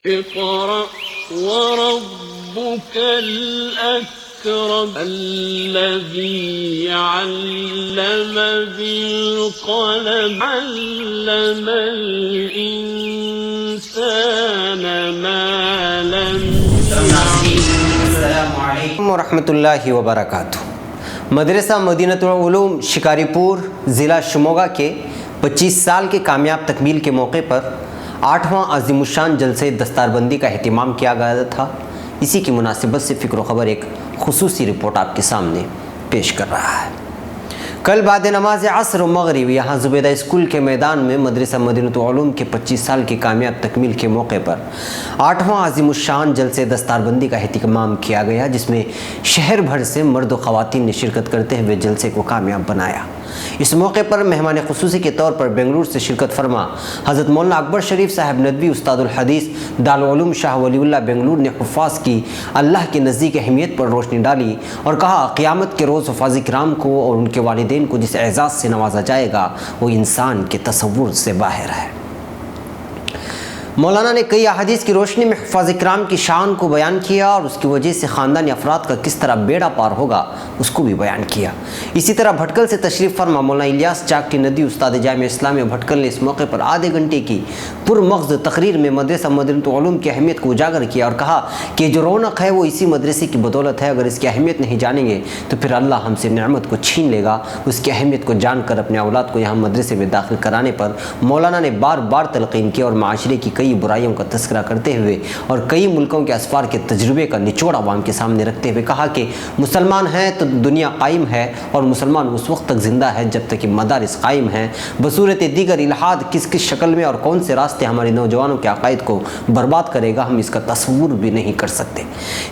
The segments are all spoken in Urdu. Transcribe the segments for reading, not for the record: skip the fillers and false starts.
اقرأ وربك الأكرم الذي علم بالقلم علم الإنسان ما لم السلام علیکم ورحمۃ اللہ وبرکاتہ۔ مدرسہ مدینۃ العلوم شکاری پور ضلع شموگا کے 25 سال کے کامیاب تکمیل کے موقع پر 8واں عظیم الشان جلسے دستار بندی کا اہتمام کیا گیا تھا۔ اسی کی مناسبت سے فکر و خبر ایک خصوصی رپورٹ آپ کے سامنے پیش کر رہا ہے۔ کل بعد نماز عصر و مغرب یہاں زبیدہ اسکول کے میدان میں مدرسہ مدینۃ العلوم کے 25 سال کی کامیاب تکمیل کے موقع پر 8واں عظیم الشان جلسے دستار بندی کا اہتمام کیا گیا، جس میں شہر بھر سے مرد و خواتین نے شرکت کرتے ہوئے جلسے کو کامیاب بنایا۔ اس موقع پر مہمان خصوصی کے طور پر بنگلور سے شرکت فرما حضرت مولانا اکبر شریف صاحب ندوی استاد الحدیث دارالعلوم شاہ ولی اللہ بنگلور نے حفاظ کی اللہ کے نزدیک اہمیت پر روشنی ڈالی اور کہا قیامت کے روز حفاظ کرام کو اور ان کے والدین کو جس اعزاز سے نوازا جائے گا وہ انسان کے تصور سے باہر ہے۔ مولانا نے کئی احادیث کی روشنی میں حفاظ کرام کی شان کو بیان کیا اور اس کی وجہ سے خاندانی افراد کا کس طرح بیڑا پار ہوگا اس کو بھی بیان کیا۔ اسی طرح بھٹکل سے تشریف فرما مولانا الیاس چاکٹی ندوی استاد جامعہ اسلامیہ بھٹکل نے اس موقع پر آدھے گھنٹے کی پرمغز تقریر میں مدرسہ مدینۃ العلوم کی اہمیت کو اجاگر کیا اور کہا کہ جو رونق ہے وہ اسی مدرسے کی بدولت ہے، اگر اس کی اہمیت نہیں جانیں گے تو پھر اللہ ہم سے نعمت کو چھین لے گا۔ اس کی اہمیت کو جان کر اپنے اولاد کو یہاں مدرسے میں داخل کرانے پر مولانا نے بار بار تلقین کیا اور معاشرے کی کئی برائیوں کا تذکرہ کرتے ہوئے اور کئی ملکوں کے اسفار کے تجربے کا نچوڑ عوام کے سامنے رکھتے ہوئے کہا کہ مسلمان ہیں تو دنیا قائم ہے اور مسلمان اس وقت تک زندہ ہے جب تک کہ مدارس قائم ہیں۔ بصورت دیگر الحاد کس کس شکل میں اور کون سے راستے ہمارے نوجوانوں کے عقائد کو برباد کرے گا ہم اس کا تصور بھی نہیں کر سکتے۔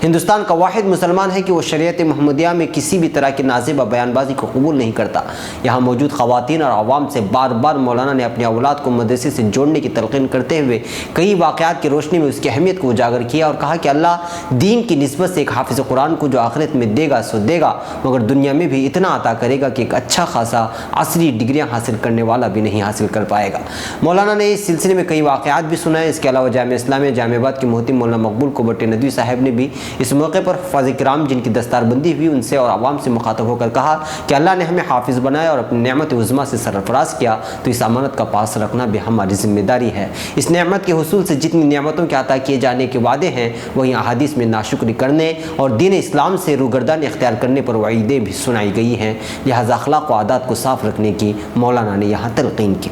ہندوستان کا واحد مسلمان ہے کہ وہ شریعت محمدیہ میں کسی بھی طرح کی نازیبہ بیان بازی کو قبول نہیں کرتا۔ یہاں موجود خواتین اور عوام سے بار بار مولانا نے اپنے اولاد کو مدرسے سے جوڑنے کی تلقین کرتے ہوئے کئی واقعات کی روشنی میں اس کی اہمیت کو اجاگر کیا اور کہا کہ اللہ دین کی نسبت سے ایک حافظ قرآن کو جو آخرت میں دے گا سو دے گا، مگر دنیا میں بھی اتنا عطا کرے گا کہ ایک اچھا خاصا عصری ڈگریاں حاصل کرنے والا بھی نہیں حاصل کر پائے گا۔ مولانا نے اس سلسلے میں کئی واقعات بھی سنائے۔ اس کے علاوہ جامعہ اسلامیہ جامعہ آباد کے محتم مولانا مقبول کوبٹ ندوی صاحب نے بھی اس موقع پر حفاظ کرام جن کی دستار بندی ہوئی ان سے اور عوام سے مخاطب ہو کر کہا کہ اللہ نے ہمیں حافظ بنایا اور اپنی نعمت عظمیٰ سے سرفراز کیا تو اس امانت کا پاس رکھنا بھی ہماری ذمہ داری ہے۔ اس نعمت کے حصول سے جتنی نعمتوں کے عطا کیے جانے کے وعدے ہیں وہیں احادیث میں ناشکری کرنے اور دین اسلام سے روگردانی اختیار کرنے پر وعیدیں بھی سنائی گئی ہیں، لہذا اخلاق و عادات کو صاف رکھنے کی مولانا نے یہاں تلقین کی۔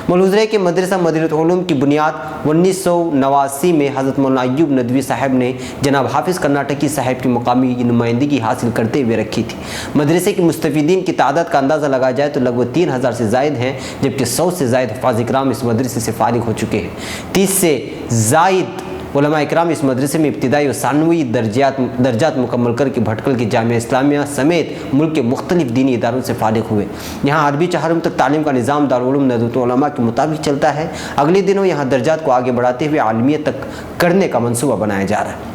ملحوظ ہے کہ مدرسہ مدینۃ العلوم کی بنیاد 1989 میں حضرت مولانا ایوب ندوی صاحب نے جناب حافظ کرناٹکی صاحب کی مقامی نمائندگی حاصل کرتے ہوئے رکھی تھی۔ مدرسے کے مستفیدین کی تعداد کا اندازہ لگایا جائے تو لگ بھگ 3000 سے زائد ہیں، جبکہ 100 سے زائد حفاظ کرام اس مدرسے سے فارغ ہو چکے ہیں۔ 30 سے زائد علماء اکرام اس مدرسے میں ابتدائی و ثانوی درجات مکمل کر کے بھٹکل کی جامعہ اسلامیہ سمیت ملک کے مختلف دینی اداروں سے فارغ ہوئے۔ یہاں عربی چہارم تک تعلیم کا نظام دارالعلوم ندوۃ العلماء کے مطابق چلتا ہے۔ اگلے دنوں یہاں درجات کو آگے بڑھاتے ہوئے عالمیت تک کرنے کا منصوبہ بنایا جا رہا ہے۔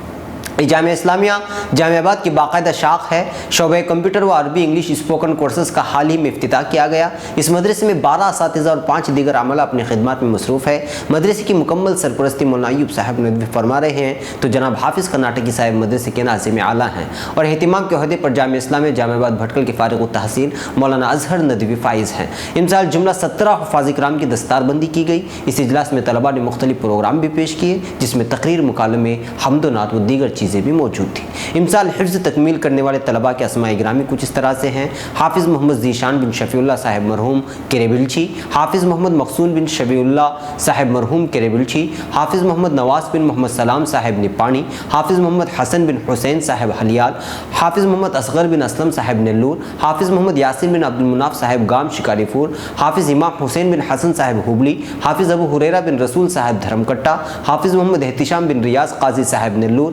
جامعہ اسلامیہ جامعہ آباد کی باقاعدہ شاخ ہے۔ شعبہ کمپیوٹر و عربی انگلش اسپوکن کورسز کا حال ہی میں افتتاح کیا گیا۔ اس مدرسے میں 12 اساتذہ اور 5 دیگر عملہ اپنی خدمات میں مصروف ہے۔ مدرسے کی مکمل سرپرستی مولانا ایوب صاحب ندوی فرما رہے ہیں تو جناب حافظ کرناٹکی صاحب مدرسے کے ناظم اعلیٰ ہیں اور اہتمام کے عہدے پر جامعہ اسلامیہ جامعہ آباد بھٹکل کے فارغ التحصیل مولانا اظہر ندوی فائز ہیں۔ امسال جملہ 17 حفاظ کرام کی دستار بندی کی گئی۔ اس اجلاس میں طلباء نے مختلف پروگرام بھی پیش کیے جس میں تقریر، مکالمے، حمد و نعت و دیگر چیزیں بھی موجود تھیں۔ امسال حفظ تکمیل کرنے والے طلباء کے اسماء گرامی کچھ اس طرح سے ہیں: حافظ محمد ذیشان بن شفیع اللہ صاحب مرحوم کیریبلچی، حافظ محمد مقصون بن شفیع اللہ صاحب مرحوم کیریبلچی، حافظ محمد نواز بن محمد سلام صاحب نپانی، حافظ محمد حسن بن حسین صاحب حلیال، حافظ محمد اصغر بن اسلم صاحب نلور، حافظ محمد یاسر بن عبد المناف صاحب گام شکاری پور، حافظ امام حسین بن حسن صاحب ہوبلی، حافظ ابو ہریرہ بن رسول صاحب دھرم کٹا، حافظ محمد احتشام بن ریاض قاضی صاحب نلور،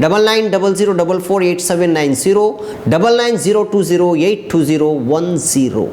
9900448790, 9902082010।